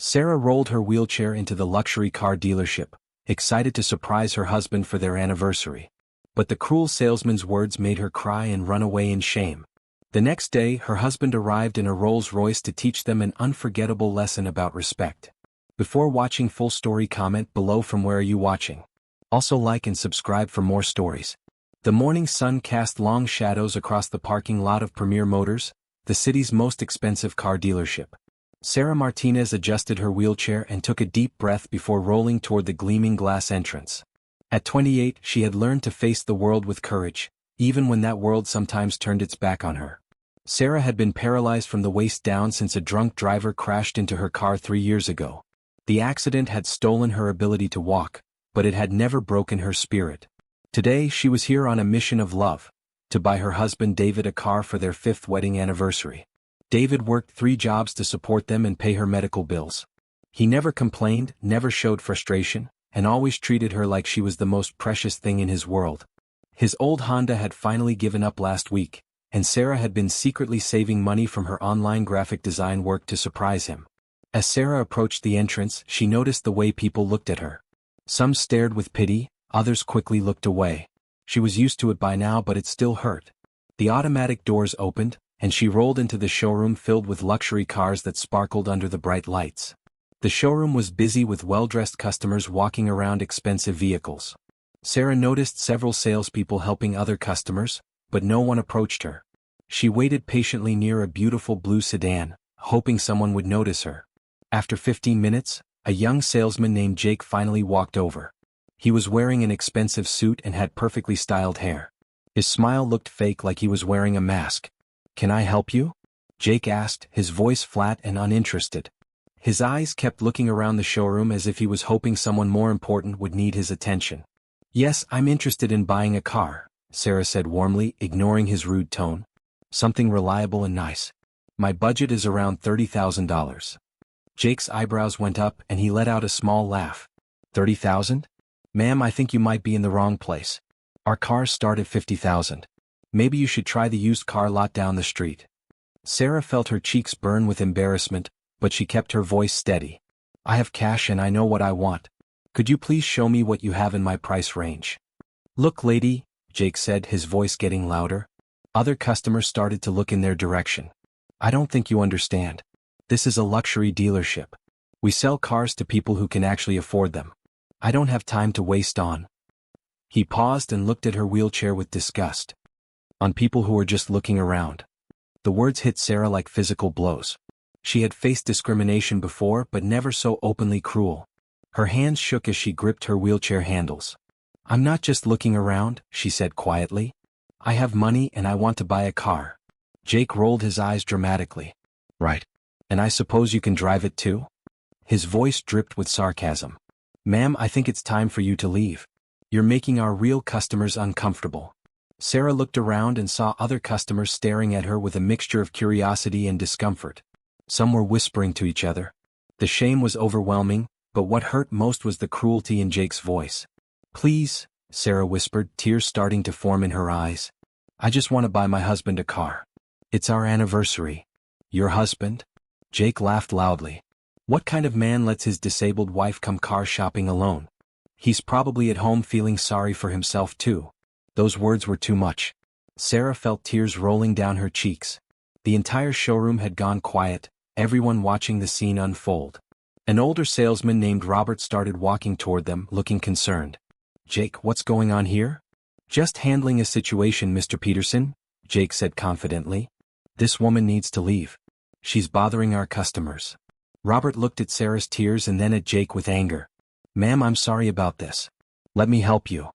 Sarah rolled her wheelchair into the luxury car dealership, excited to surprise her husband for their anniversary. But the cruel salesman's words made her cry and run away in shame. The next day, her husband arrived in a Rolls-Royce to teach them an unforgettable lesson about respect. Before watching full story, comment below from where are you watching. Also like and subscribe for more stories. The morning sun cast long shadows across the parking lot of Premier Motors, the city's most expensive car dealership. Sarah Martinez adjusted her wheelchair and took a deep breath before rolling toward the gleaming glass entrance. At 28, she had learned to face the world with courage, even when that world sometimes turned its back on her. Sarah had been paralyzed from the waist down since a drunk driver crashed into her car 3 years ago. The accident had stolen her ability to walk, but it had never broken her spirit. Today she was here on a mission of love, to buy her husband David a car for their 5th wedding anniversary. David worked 3 jobs to support them and pay her medical bills. He never complained, never showed frustration, and always treated her like she was the most precious thing in his world. His old Honda had finally given up last week, and Sarah had been secretly saving money from her online graphic design work to surprise him. As Sarah approached the entrance, she noticed the way people looked at her. Some stared with pity, others quickly looked away. She was used to it by now, but it still hurt. The automatic doors opened, and she rolled into the showroom filled with luxury cars that sparkled under the bright lights. The showroom was busy with well-dressed customers walking around expensive vehicles. Sarah noticed several salespeople helping other customers, but no one approached her. She waited patiently near a beautiful blue sedan, hoping someone would notice her. After 15 minutes, a young salesman named Jake finally walked over. He was wearing an expensive suit and had perfectly styled hair. His smile looked fake, like he was wearing a mask. "Can I help you?" Jake asked, his voice flat and uninterested. His eyes kept looking around the showroom as if he was hoping someone more important would need his attention. "Yes, I'm interested in buying a car," Sarah said warmly, ignoring his rude tone. "Something reliable and nice. My budget is around $30,000. Jake's eyebrows went up and he let out a small laugh. "30,000? Ma'am, I think you might be in the wrong place. Our cars start at $50,000. Maybe you should try the used car lot down the street." Sarah felt her cheeks burn with embarrassment, but she kept her voice steady. "I have cash and I know what I want. Could you please show me what you have in my price range?" "Look, lady," Jake said, his voice getting louder. Other customers started to look in their direction. "I don't think you understand. This is a luxury dealership. We sell cars to people who can actually afford them. I don't have time to waste on." He paused and looked at her wheelchair with disgust. "On people who are just looking around." The words hit Sarah like physical blows. She had faced discrimination before, but never so openly cruel. Her hands shook as she gripped her wheelchair handles. "I'm not just looking around," she said quietly. "I have money and I want to buy a car." Jake rolled his eyes dramatically. "Right. And I suppose you can drive it too?" His voice dripped with sarcasm. "Ma'am, I think it's time for you to leave. You're making our real customers uncomfortable." Sarah looked around and saw other customers staring at her with a mixture of curiosity and discomfort. Some were whispering to each other. The shame was overwhelming, but what hurt most was the cruelty in Jake's voice. "Please," Sarah whispered, tears starting to form in her eyes. "I just want to buy my husband a car. It's our anniversary." "Your husband?" Jake laughed loudly. "What kind of man lets his disabled wife come car shopping alone? He's probably at home feeling sorry for himself too." Those words were too much. Sarah felt tears rolling down her cheeks. The entire showroom had gone quiet, everyone watching the scene unfold. An older salesman named Robert started walking toward them, looking concerned. "Jake, what's going on here?" "Just handling a situation, Mr. Peterson," Jake said confidently. "This woman needs to leave. She's bothering our customers." Robert looked at Sarah's tears and then at Jake with anger. "Ma'am, I'm sorry about this. Let me help you."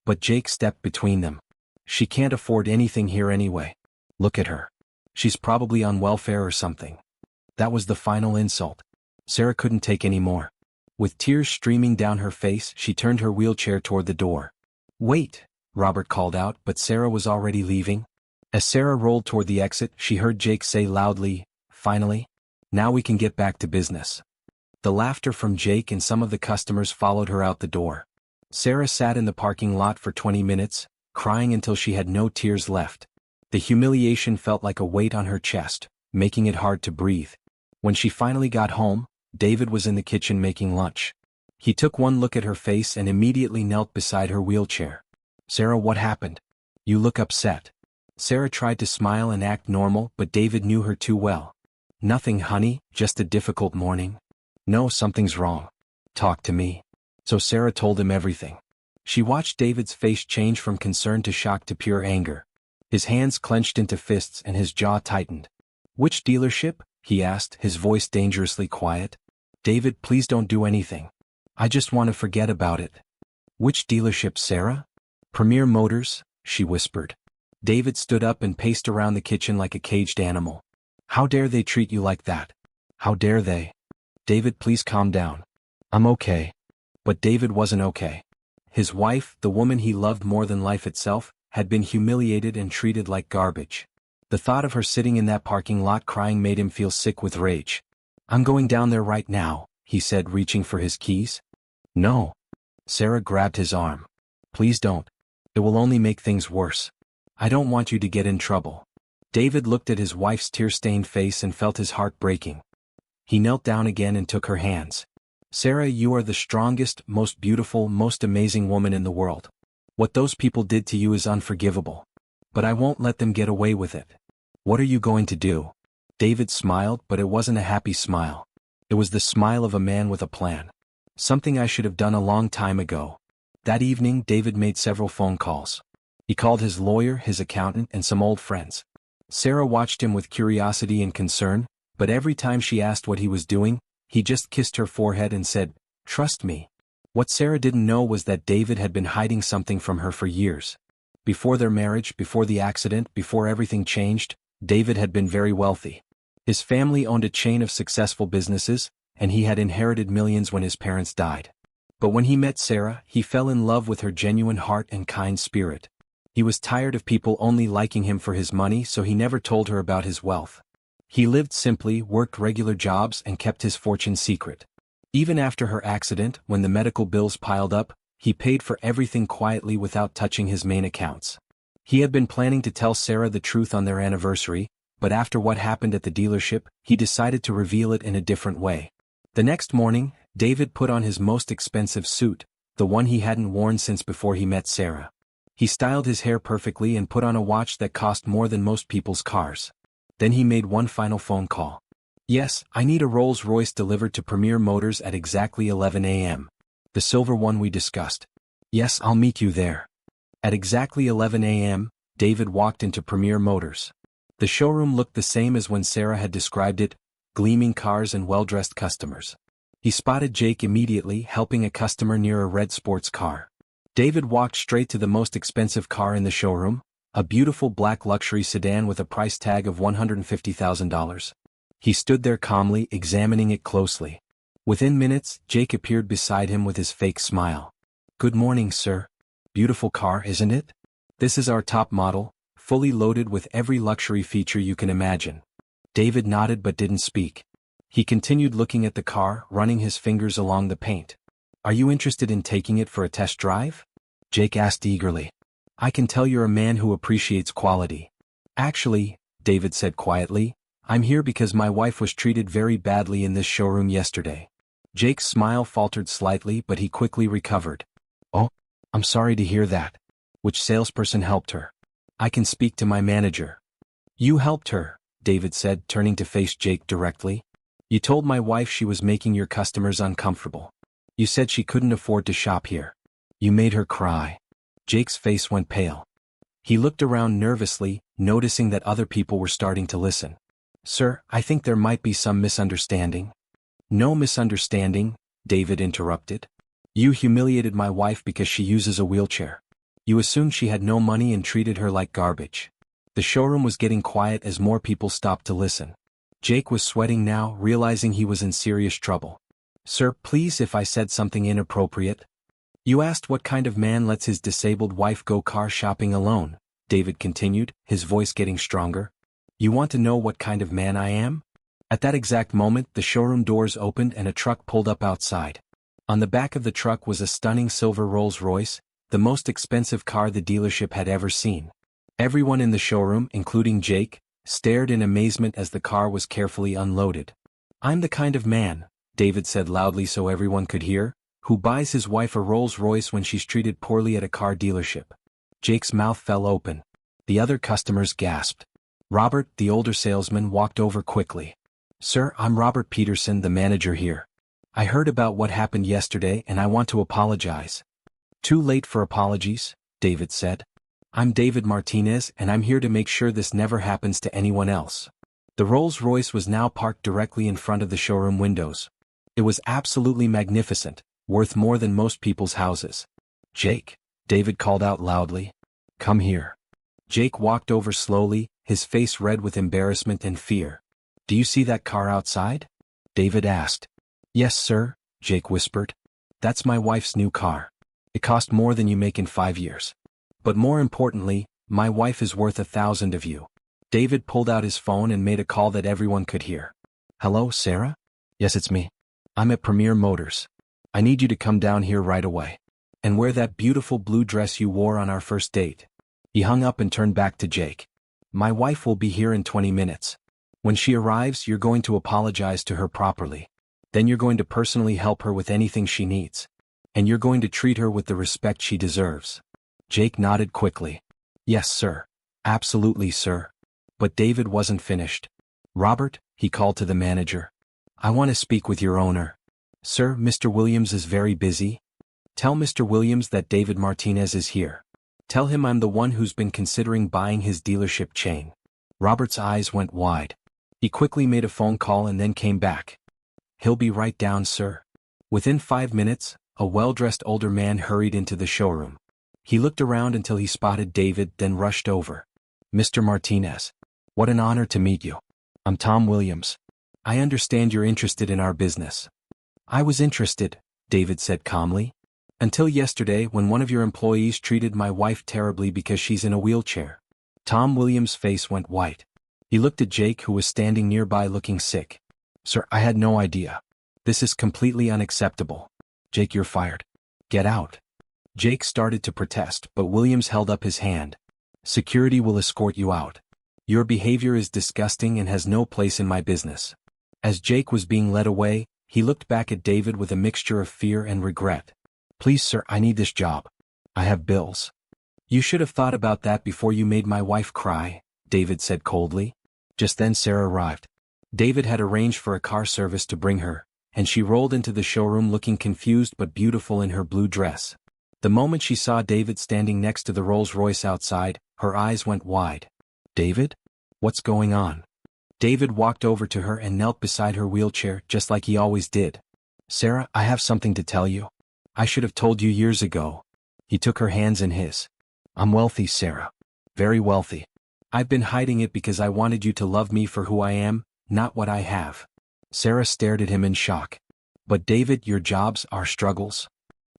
But Jake stepped between them. "She can't afford anything here anyway. Look at her. She's probably on welfare or something." That was the final insult. Sarah couldn't take any more. With tears streaming down her face, she turned her wheelchair toward the door. "Wait," Robert called out, but Sarah was already leaving. As Sarah rolled toward the exit, she heard Jake say loudly, "Finally? Now we can get back to business." The laughter from Jake and some of the customers followed her out the door. Sarah sat in the parking lot for 20 minutes, crying until she had no tears left. The humiliation felt like a weight on her chest, making it hard to breathe. When she finally got home, David was in the kitchen making lunch. He took one look at her face and immediately knelt beside her wheelchair. "Sarah, what happened? You look upset." Sarah tried to smile and act normal, but David knew her too well. "Nothing, honey, just a difficult morning." "No, something's wrong. Talk to me." So Sarah told him everything. She watched David's face change from concern to shock to pure anger. His hands clenched into fists and his jaw tightened. "Which dealership?" he asked, his voice dangerously quiet. "David, please don't do anything. I just want to forget about it." "Which dealership, Sarah?" "Premier Motors," she whispered. David stood up and paced around the kitchen like a caged animal. "How dare they treat you like that? How dare they?" "David, please calm down. I'm okay." But David wasn't okay. His wife, the woman he loved more than life itself, had been humiliated and treated like garbage. The thought of her sitting in that parking lot crying made him feel sick with rage. "I'm going down there right now," he said, reaching for his keys. "No." Sarah grabbed his arm. "Please don't. It will only make things worse. I don't want you to get in trouble." David looked at his wife's tear-stained face and felt his heart breaking. He knelt down again and took her hands. "Sarah, you are the strongest, most beautiful, most amazing woman in the world. What those people did to you is unforgivable. But I won't let them get away with it." "What are you going to do?" David smiled, but it wasn't a happy smile. It was the smile of a man with a plan. "Something I should have done a long time ago." That evening, David made several phone calls. He called his lawyer, his accountant, and some old friends. Sarah watched him with curiosity and concern, but every time she asked what he was doing, he just kissed her forehead and said, "Trust me." What Sarah didn't know was that David had been hiding something from her for years. Before their marriage, before the accident, before everything changed, David had been very wealthy. His family owned a chain of successful businesses, and he had inherited millions when his parents died. But when he met Sarah, he fell in love with her genuine heart and kind spirit. He was tired of people only liking him for his money, so he never told her about his wealth. He lived simply, worked regular jobs, and kept his fortune secret. Even after her accident, when the medical bills piled up, he paid for everything quietly without touching his main accounts. He had been planning to tell Sarah the truth on their anniversary, but after what happened at the dealership, he decided to reveal it in a different way. The next morning, David put on his most expensive suit, the one he hadn't worn since before he met Sarah. He styled his hair perfectly and put on a watch that cost more than most people's cars. Then he made one final phone call. "Yes, I need a Rolls-Royce delivered to Premier Motors at exactly 11 a.m. The silver one we discussed." "Yes, I'll meet you there." At exactly 11 a.m., David walked into Premier Motors. The showroom looked the same as when Sarah had described it, gleaming cars and well-dressed customers. He spotted Jake immediately, helping a customer near a red sports car. David walked straight to the most expensive car in the showroom, a beautiful black luxury sedan with a price tag of $150,000. He stood there calmly, examining it closely. Within minutes, Jake appeared beside him with his fake smile. "Good morning, sir. Beautiful car, isn't it? This is our top model, fully loaded with every luxury feature you can imagine." David nodded but didn't speak. He continued looking at the car, running his fingers along the paint. "Are you interested in taking it for a test drive?" Jake asked eagerly. "I can tell you're a man who appreciates quality." "Actually," David said quietly, "I'm here because my wife was treated very badly in this showroom yesterday." Jake's smile faltered slightly, but he quickly recovered. "Oh, I'm sorry to hear that. Which salesperson helped her? I can speak to my manager." "You helped her," David said, turning to face Jake directly. "You told my wife she was making your customers uncomfortable. You said she couldn't afford to shop here. You made her cry." Jake's face went pale. He looked around nervously, noticing that other people were starting to listen. "Sir, I think there might be some misunderstanding." "No misunderstanding," David interrupted. "You humiliated my wife because she uses a wheelchair. You assumed she had no money and treated her like garbage." The showroom was getting quiet as more people stopped to listen. Jake was sweating now, realizing he was in serious trouble. "Sir, please, if I said something inappropriate." "You asked what kind of man lets his disabled wife go car shopping alone," David continued, his voice getting stronger. "You want to know what kind of man I am?" At that exact moment, the showroom doors opened and a truck pulled up outside. On the back of the truck was a stunning silver Rolls-Royce, the most expensive car the dealership had ever seen. Everyone in the showroom, including Jake, stared in amazement as the car was carefully unloaded. "I'm the kind of man," David said loudly so everyone could hear. Who buys his wife a Rolls-Royce when she's treated poorly at a car dealership? Jake's mouth fell open. The other customers gasped. Robert, the older salesman, walked over quickly. Sir, I'm Robert Peterson, the manager here. I heard about what happened yesterday and I want to apologize. Too late for apologies, David said. I'm David Martinez and I'm here to make sure this never happens to anyone else. The Rolls-Royce was now parked directly in front of the showroom windows. It was absolutely magnificent, worth more than most people's houses. Jake, David called out loudly. Come here. Jake walked over slowly, his face red with embarrassment and fear. Do you see that car outside? David asked. Yes, sir, Jake whispered. That's my wife's new car. It cost more than you make in 5 years. But more importantly, my wife is worth 1,000 of you. David pulled out his phone and made a call that everyone could hear. Hello, Sarah? Yes, it's me. I'm at Premier Motors. I need you to come down here right away. And wear that beautiful blue dress you wore on our first date. He hung up and turned back to Jake. My wife will be here in 20 minutes. When she arrives, you're going to apologize to her properly. Then you're going to personally help her with anything she needs. And you're going to treat her with the respect she deserves. Jake nodded quickly. Yes, sir. Absolutely, sir. But David wasn't finished. Robert, he called to the manager. I want to speak with your owner. Sir, Mr. Williams is very busy. Tell Mr. Williams that David Martinez is here. Tell him I'm the one who's been considering buying his dealership chain. Robert's eyes went wide. He quickly made a phone call and then came back. He'll be right down, sir. Within 5 minutes, a well-dressed older man hurried into the showroom. He looked around until he spotted David, then rushed over. Mr. Martinez. What an honor to meet you. I'm Tom Williams. I understand you're interested in our business. I was interested, David said calmly. Until yesterday when one of your employees treated my wife terribly because she's in a wheelchair. Tom Williams' face went white. He looked at Jake, who was standing nearby looking sick. Sir, I had no idea. This is completely unacceptable. Jake, you're fired. Get out. Jake started to protest, but Williams held up his hand. Security will escort you out. Your behavior is disgusting and has no place in my business. As Jake was being led away, he looked back at David with a mixture of fear and regret. Please, sir, I need this job. I have bills. You should have thought about that before you made my wife cry, David said coldly. Just then Sarah arrived. David had arranged for a car service to bring her, and she rolled into the showroom looking confused but beautiful in her blue dress. The moment she saw David standing next to the Rolls-Royce outside, her eyes went wide. David? What's going on? David walked over to her and knelt beside her wheelchair just like he always did. Sarah, I have something to tell you. I should have told you years ago. He took her hands in his. I'm wealthy, Sarah. Very wealthy. I've been hiding it because I wanted you to love me for who I am, not what I have. Sarah stared at him in shock. But David, your jobs are struggles.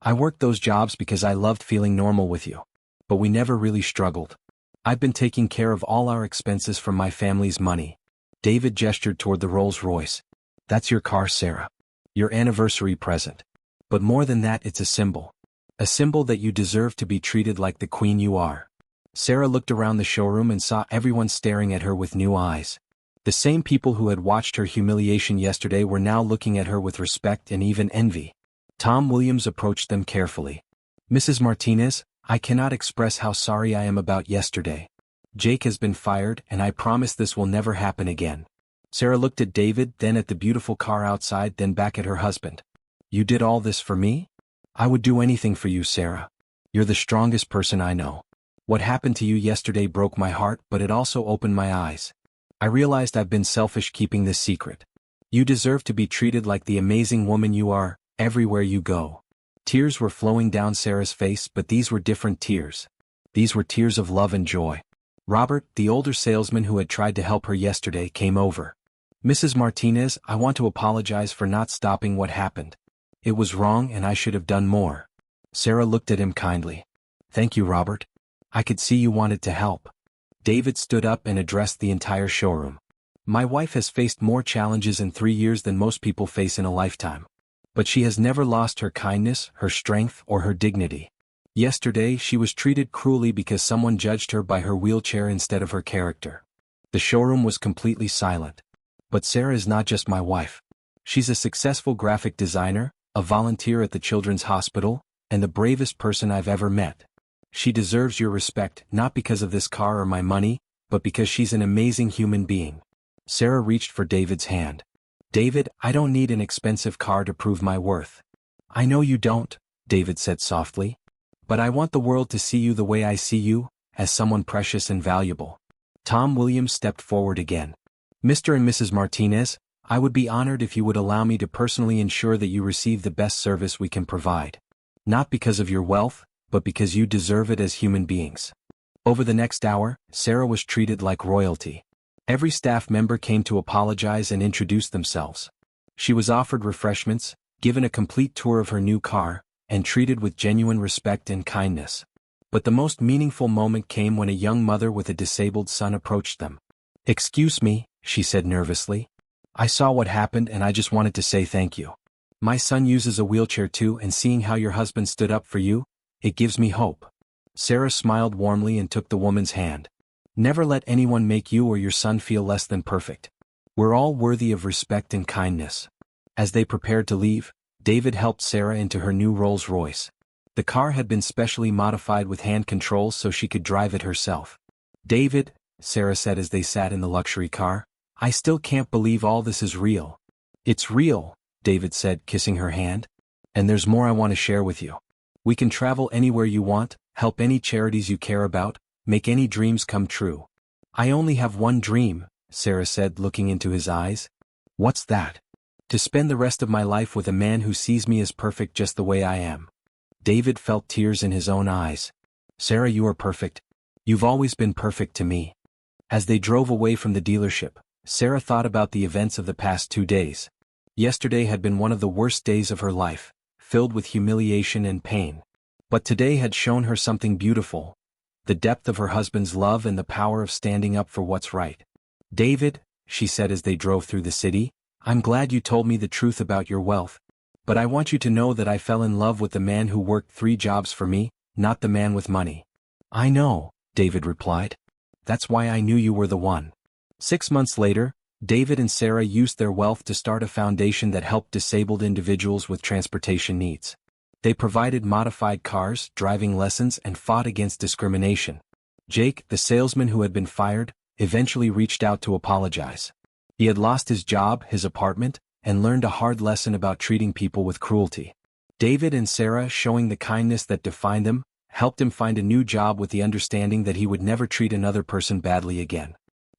I worked those jobs because I loved feeling normal with you. But we never really struggled. I've been taking care of all our expenses from my family's money. David gestured toward the Rolls-Royce. That's your car, Sarah. Your anniversary present. But more than that, it's a symbol. A symbol that you deserve to be treated like the queen you are. Sarah looked around the showroom and saw everyone staring at her with new eyes. The same people who had watched her humiliation yesterday were now looking at her with respect and even envy. Tom Williams approached them carefully. Mrs. Martinez, I cannot express how sorry I am about yesterday. Jake has been fired and I promise this will never happen again. Sarah looked at David, then at the beautiful car outside, then back at her husband. You did all this for me? I would do anything for you, Sarah. You're the strongest person I know. What happened to you yesterday broke my heart, but it also opened my eyes. I realized I've been selfish keeping this secret. You deserve to be treated like the amazing woman you are, everywhere you go. Tears were flowing down Sarah's face, but these were different tears. These were tears of love and joy. Robert, the older salesman who had tried to help her yesterday, came over. Mrs. Martinez, I want to apologize for not stopping what happened. It was wrong and I should have done more. Sarah looked at him kindly. Thank you, Robert. I could see you wanted to help. David stood up and addressed the entire showroom. My wife has faced more challenges in 3 years than most people face in a lifetime. But she has never lost her kindness, her strength, or her dignity. Yesterday she was treated cruelly because someone judged her by her wheelchair instead of her character. The showroom was completely silent. But Sarah is not just my wife. She's a successful graphic designer, a volunteer at the children's hospital, and the bravest person I've ever met. She deserves your respect not because of this car or my money, but because she's an amazing human being. Sarah reached for David's hand. David, I don't need an expensive car to prove my worth. I know you don't, David said softly. But I want the world to see you the way I see you, as someone precious and valuable. Tom Williams stepped forward again. Mr. and Mrs. Martinez, I would be honored if you would allow me to personally ensure that you receive the best service we can provide. Not because of your wealth, but because you deserve it as human beings. Over the next hour, Sarah was treated like royalty. Every staff member came to apologize and introduce themselves. She was offered refreshments, given a complete tour of her new car, and treated with genuine respect and kindness. But the most meaningful moment came when a young mother with a disabled son approached them. Excuse me, she said nervously. I saw what happened and I just wanted to say thank you. My son uses a wheelchair too, and seeing how your husband stood up for you, it gives me hope. Sarah smiled warmly and took the woman's hand. Never let anyone make you or your son feel less than perfect. We're all worthy of respect and kindness. As they prepared to leave, David helped Sarah into her new Rolls-Royce. The car had been specially modified with hand controls so she could drive it herself. David, Sarah said as they sat in the luxury car, I still can't believe all this is real. It's real, David said, kissing her hand. And there's more I want to share with you. We can travel anywhere you want, help any charities you care about, make any dreams come true. I only have one dream, Sarah said, looking into his eyes. What's that? To spend the rest of my life with a man who sees me as perfect just the way I am. David felt tears in his own eyes. Sarah, you are perfect. You've always been perfect to me. As they drove away from the dealership, Sarah thought about the events of the past 2 days. Yesterday had been one of the worst days of her life, filled with humiliation and pain. But today had shown her something beautiful, the depth of her husband's love and the power of standing up for what's right. David, she said as they drove through the city, I'm glad you told me the truth about your wealth. But I want you to know that I fell in love with the man who worked 3 jobs for me, not the man with money. I know, David replied. That's why I knew you were the one. 6 months later, David and Sarah used their wealth to start a foundation that helped disabled individuals with transportation needs. They provided modified cars, driving lessons, and fought against discrimination. Jake, the salesman who had been fired, eventually reached out to apologize. He had lost his job, his apartment, and learned a hard lesson about treating people with cruelty. David and Sarah, showing the kindness that defined them, helped him find a new job with the understanding that he would never treat another person badly again.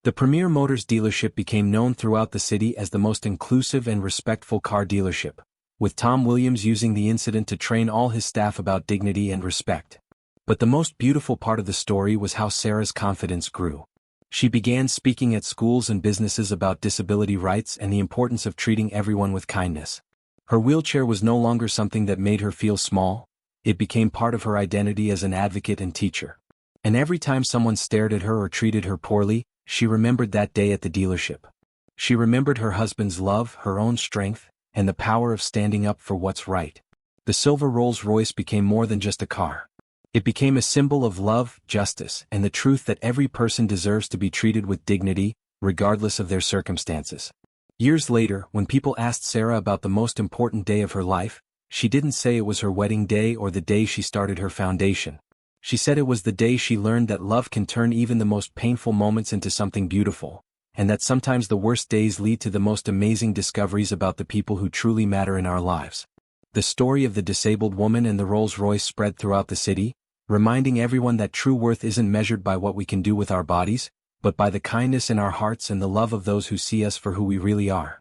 The Premier Motors dealership became known throughout the city as the most inclusive and respectful car dealership, with Tom Williams using the incident to train all his staff about dignity and respect. But the most beautiful part of the story was how Sarah's confidence grew. She began speaking at schools and businesses about disability rights and the importance of treating everyone with kindness. Her wheelchair was no longer something that made her feel small, it became part of her identity as an advocate and teacher. And every time someone stared at her or treated her poorly, she remembered that day at the dealership. She remembered her husband's love, her own strength, and the power of standing up for what's right. The silver Rolls-Royce became more than just a car. It became a symbol of love, justice, and the truth that every person deserves to be treated with dignity, regardless of their circumstances. Years later, when people asked Sarah about the most important day of her life, she didn't say it was her wedding day or the day she started her foundation. She said it was the day she learned that love can turn even the most painful moments into something beautiful, and that sometimes the worst days lead to the most amazing discoveries about the people who truly matter in our lives. The story of the disabled woman and the Rolls-Royce spread throughout the city, reminding everyone that true worth isn't measured by what we can do with our bodies, but by the kindness in our hearts and the love of those who see us for who we really are.